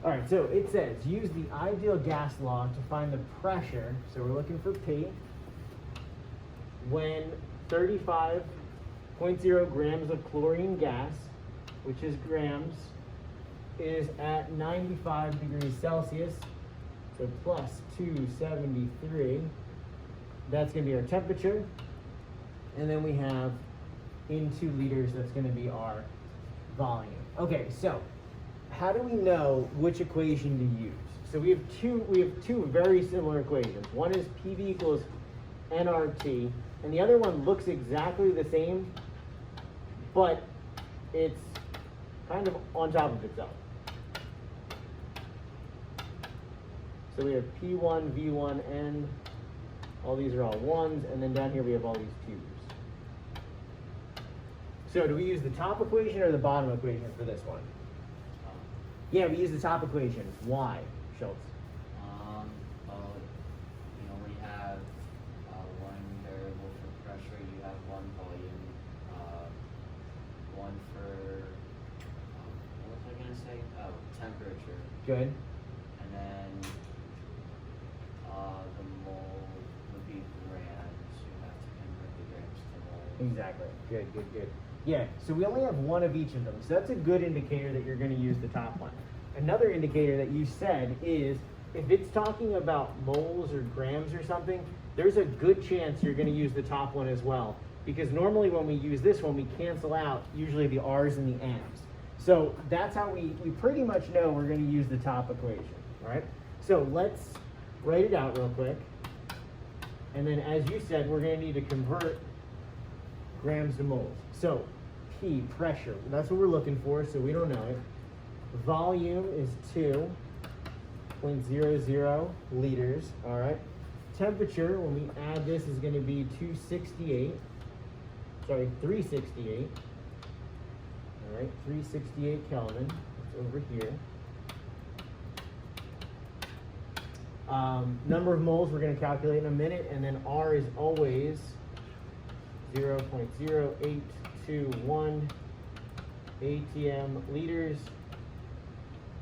All right, so it says, use the ideal gas law to find the pressure, so we're looking for P, when 35.0 grams of chlorine gas, which is grams, is at 95 degrees Celsius, so plus 273. That's going to be our temperature. And then we have in 2 liters, that's going to be our volume. Okay, so how do we know which equation to use? So we have two very similar equations. One is PV equals nRT, and the other one looks exactly the same, but it's kind of on top of itself. So we have P1, V1, N, all these are all ones, and then down here we have all these twos. So do we use the top equation or the bottom equation for this one? Yeah, we use the top equation. Why, Schultz? Well, when you have one variable for pressure, you have one volume, one for, what was I going to say? Oh, temperature. Good. And then the mole would be grams. You have to convert the grams to moles. Exactly. Good, good, good. Yeah, so we only have one of each of them. So that's a good indicator that you're going to use the top one. Another indicator that you said is if it's talking about moles or grams or something, there's a good chance you're going to use the top one as well. Because normally when we use this one, we cancel out usually the R's and the M's. So that's how we pretty much know we're going to use the top equation, all right? So let's write it out real quick. And then as you said, we're going to need to convert grams to moles. So P, pressure, that's what we're looking for, so we don't know it. Volume is 2.00 liters, all right? Temperature, when we add this, is going to be 368. All right, 368 Kelvin, it's over here. Number of moles we're going to calculate in a minute, and then R is always 0.0821 ATM liters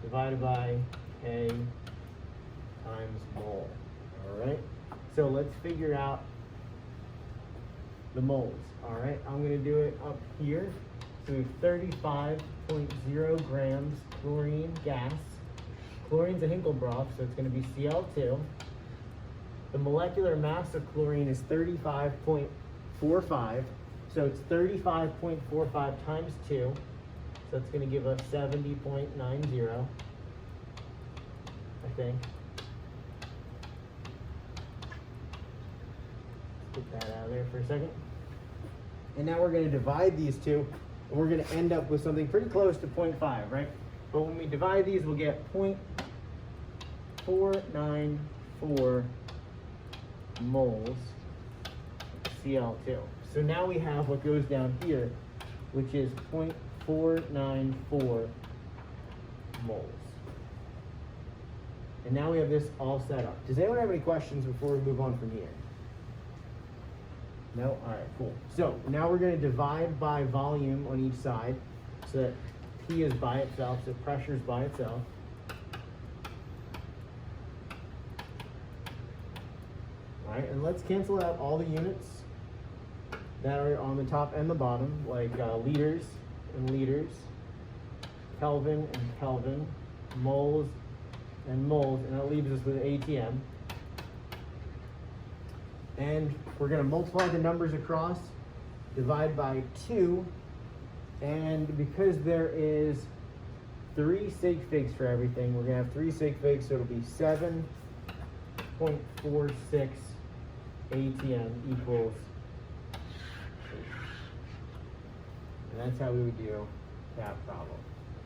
divided by K times mole. All right, so let's figure out the moles. All right, I'm going to do it up here. So we have 35.0 grams chlorine gas. Chlorine's a Hinkle broth, so it's going to be Cl2. The molecular mass of chlorine is 35.45. So it's 35.45 times 2. So it's going to give us 70.90, I think. Let's get that out of there for a second. And now we're going to divide these two, and we're going to end up with something pretty close to 0.5, right? But when we divide these, we'll get 0.494 moles Cl2. So now we have what goes down here, which is 0.494 moles. And now we have this all set up. Does anyone have any questions before we move on from here? No? All right, cool. So now we're going to divide by volume on each side so that P is by itself, so pressure is by itself. All right, and let's cancel out all the units that are on the top and the bottom, like liters and liters, Kelvin and Kelvin, moles and moles, and that leaves us with ATM. And we're going to multiply the numbers across, divide by 2, and because there is 3 sig figs for everything, we're going to have 3 sig figs, so it'll be 7.46 ATM equals 8. And that's how we would do that problem.